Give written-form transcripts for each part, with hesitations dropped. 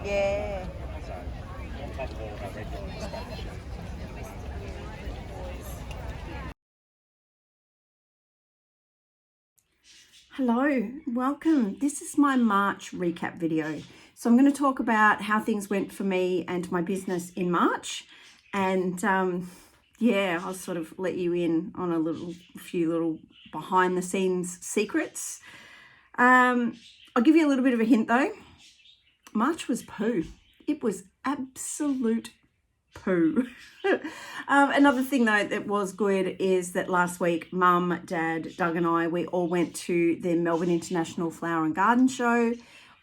Yeah. So on top of all of our regular exposure. Hello, welcome. This is my March recap video. So I'm going to talk about how things went for me and my business in March. And I'll sort of let you in on a few little behind the scenes secrets. I'll give you a little bit of a hint though. March was poo. It was absolute poo. Another thing though that was good is that last week Mum, Dad, Doug and I, we all went to the Melbourne International Flower and Garden Show.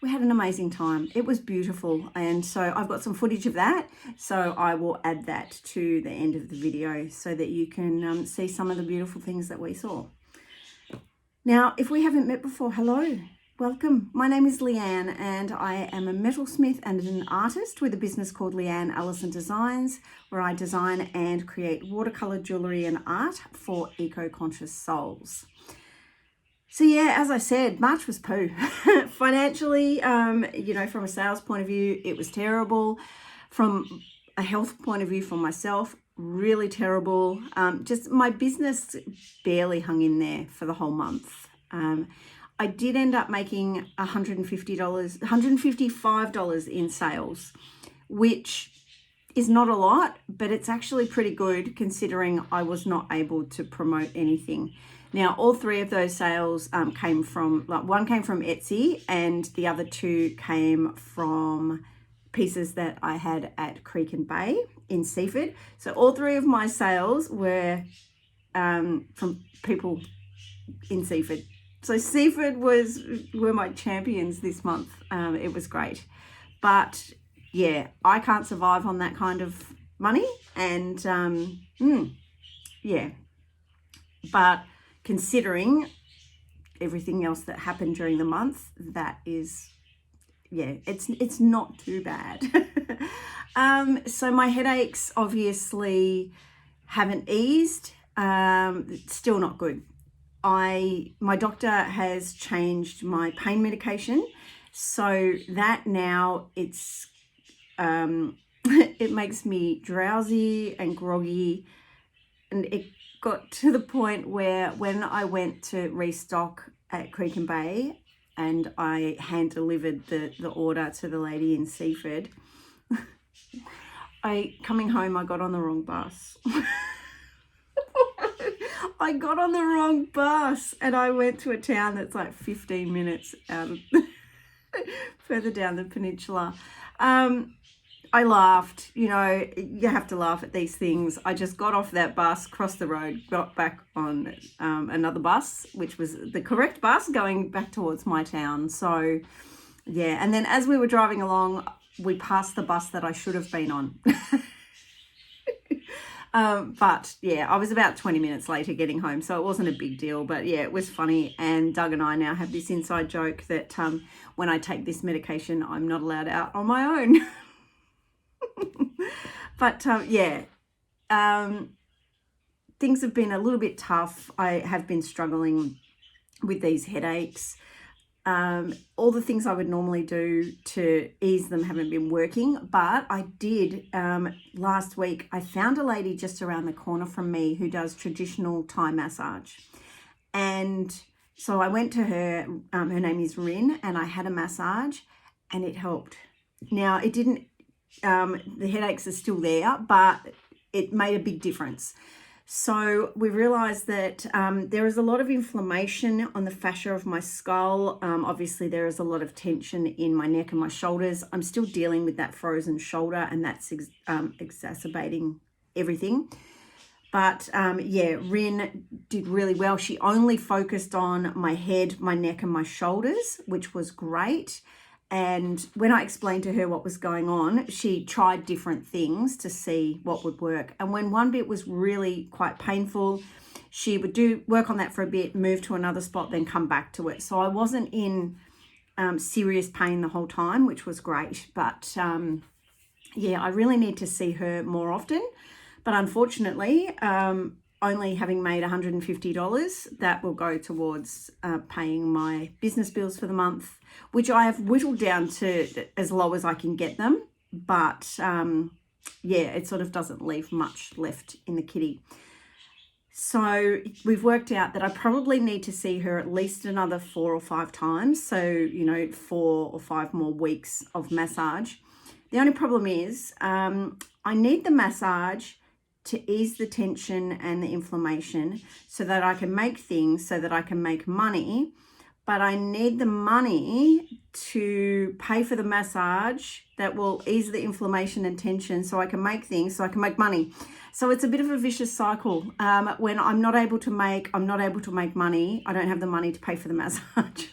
We had an amazing time. It was beautiful, and so I've got some footage of that, so I will add that to the end of the video so that you can see some of the beautiful things that we saw. Now, if we haven't met before, hello. Welcome. My name is Leanne and I am a metalsmith and an artist with a business called Leanne Allison Designs, where I design and create watercolor jewelry and art for eco-conscious souls. So yeah, as I said, March was poo. Financially, from a sales point of view, it was terrible. From a health point of view for myself, really terrible. Just my business barely hung in there for the whole month. I did end up making $155 in sales, which is not a lot, but it's actually pretty good considering I was not able to promote anything. Now, all three of those sales came from, one came from Etsy and the other two came from pieces that I had at Creek and Bay in Seaford. So all three of my sales were from people in Seaford. So Seaford were my champions this month. It was great. But yeah, I can't survive on that kind of money. And but considering everything else that happened during the month, that is, it's not too bad. So my headaches obviously haven't eased. Still not good. My doctor has changed my pain medication, so that now it's it makes me drowsy and groggy, and it got to the point where when I went to restock at Creek and Bay and I hand delivered the order to the lady in Seaford, coming home I got on the wrong bus. I got on the wrong bus and I went to a town that's like 15 minutes out of further down the peninsula. I laughed, you have to laugh at these things. I just got off that bus, crossed the road, got back on another bus, which was the correct bus going back towards my town. So yeah, and then as we were driving along, we passed the bus that I should have been on. But yeah, I was about 20 minutes later getting home, so it wasn't a big deal, but yeah, it was funny. And Doug and I now have this inside joke that when I take this medication, I'm not allowed out on my own. But things have been a little bit tough. I have been struggling with these headaches. All the things I would normally do to ease them haven't been working, but I did last week. I found a lady just around the corner from me who does traditional Thai massage, and so I went to her. Her name is Rin, and I had a massage and it helped. Now it didn't, the headaches are still there, but it made a big difference. So we realized that there is a lot of inflammation on the fascia of my skull. Obviously, there is a lot of tension in my neck and my shoulders. I'm still dealing with that frozen shoulder, and that's exacerbating everything. But Rin did really well. She only focused on my head, my neck, and my shoulders, which was great. And when I explained to her what was going on, she tried different things to see what would work. And when one bit was really quite painful, she would work on that for a bit, move to another spot, then come back to it. So I wasn't in serious pain the whole time, which was great. But I really need to see her more often. But unfortunately, only having made $150, that will go towards paying my business bills for the month, which I have whittled down to as low as I can get them. But yeah, it sort of doesn't leave much left in the kitty. So we've worked out that I probably need to see her at least another 4 or 5 times. So, 4 or 5 more weeks of massage. The only problem is I need the massage to ease the tension and the inflammation so that I can make things, so that I can make money. But I need the money to pay for the massage that will ease the inflammation and tension so I can make things, so I can make money. So it's a bit of a vicious cycle. When I'm not able to make money, I don't have the money to pay for the massage.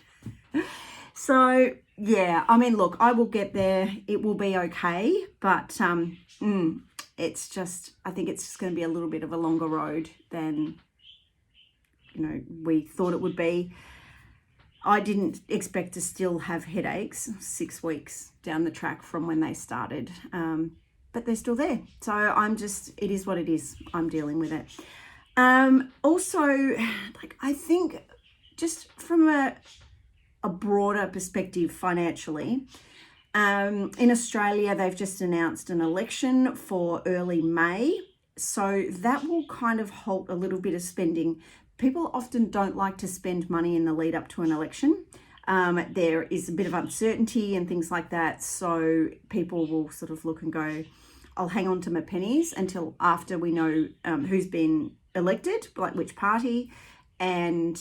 So yeah, I mean, look, I will get there. It will be okay. But it's just, I think it's just going to be a little bit of a longer road than, we thought it would be. I didn't expect to still have headaches 6 weeks down the track from when they started, but they're still there. So it is what it is. I'm dealing with it. Also, I think just from a broader perspective financially, in Australia, they've just announced an election for early May. So that will kind of halt a little bit of spending. People often don't like to spend money in the lead up to an election. There is a bit of uncertainty and things like that. So people will sort of look and go, I'll hang on to my pennies until after we know who's been elected, like which party. And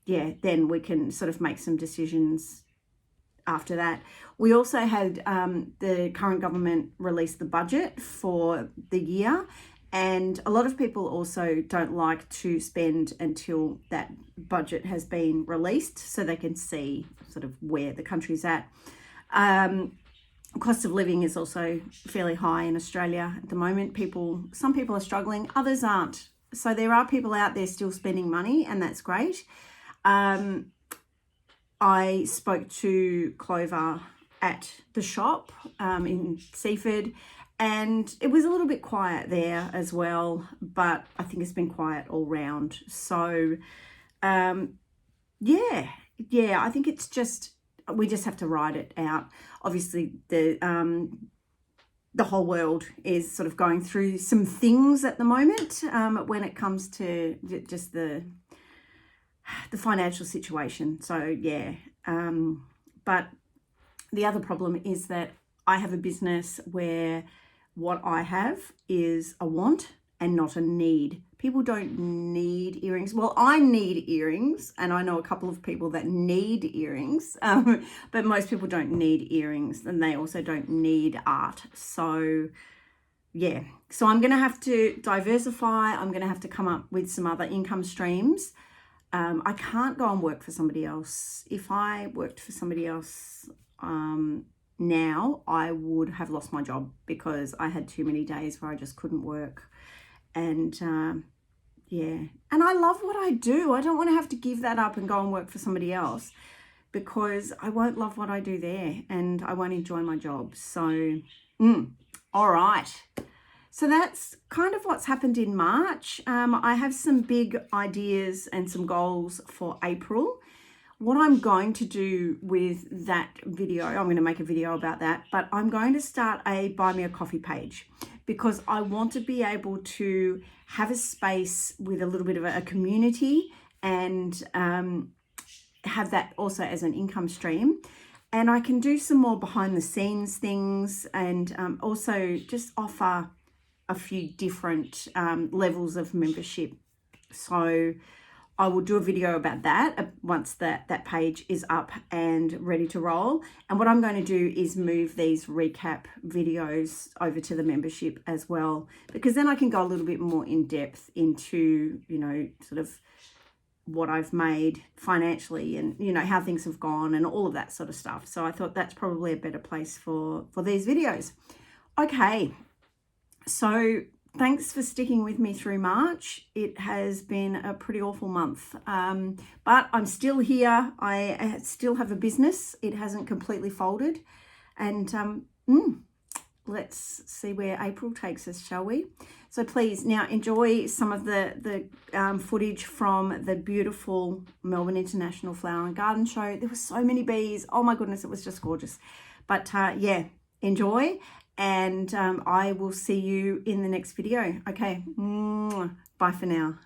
yeah, then we can sort of make some decisions after that. We also had the current government release the budget for the year. And a lot of people also don't like to spend until that budget has been released so they can see sort of where the country's at. Cost of living is also fairly high in Australia at the moment. Some people are struggling, others aren't. So there are people out there still spending money, and that's great. I spoke to Clover at the shop in Seaford, and it was a little bit quiet there as well, but I think it's been quiet all round. So, yeah, I think it's just, we just have to ride it out. Obviously, the whole world is sort of going through some things at the moment when it comes to just the financial situation. So, yeah, but the other problem is that I have a business where what I have is a want and not a need. People don't need earrings. Well, I need earrings, and I know a couple of people that need earrings, but most people don't need earrings, and they also don't need art. So, yeah. So I'm going to have to diversify. I'm going to have to come up with some other income streams. I can't go and work for somebody else. If I worked for somebody else, now I would have lost my job because I had too many days where I just couldn't work. And yeah, and I love what I do. I don't want to have to give that up and go and work for somebody else because I won't love what I do there and I won't enjoy my job. So, all right. So that's kind of what's happened in March. I have some big ideas and some goals for April. What I'm going to do with that video, I'm going to make a video about that, but I'm going to start a Buy Me a Coffee page because I want to be able to have a space with a little bit of a community and have that also as an income stream. And I can do some more behind the scenes things and also just offer a few different levels of membership. So I will do a video about that once that page is up and ready to roll. And what I'm going to do is move these recap videos over to the membership as well, because then I can go a little bit more in depth into, sort of what I've made financially and, how things have gone and all of that sort of stuff. So I thought that's probably a better place for these videos. Okay, so thanks for sticking with me through March. It has been a pretty awful month, but I'm still here. I still have a business. It hasn't completely folded. And let's see where April takes us, shall we? So please now enjoy some of the footage from the beautiful Melbourne International Flower and Garden Show. There were so many bees. Oh my goodness, it was just gorgeous. But yeah, enjoy, and I will see you in the next video. Okay, bye for now.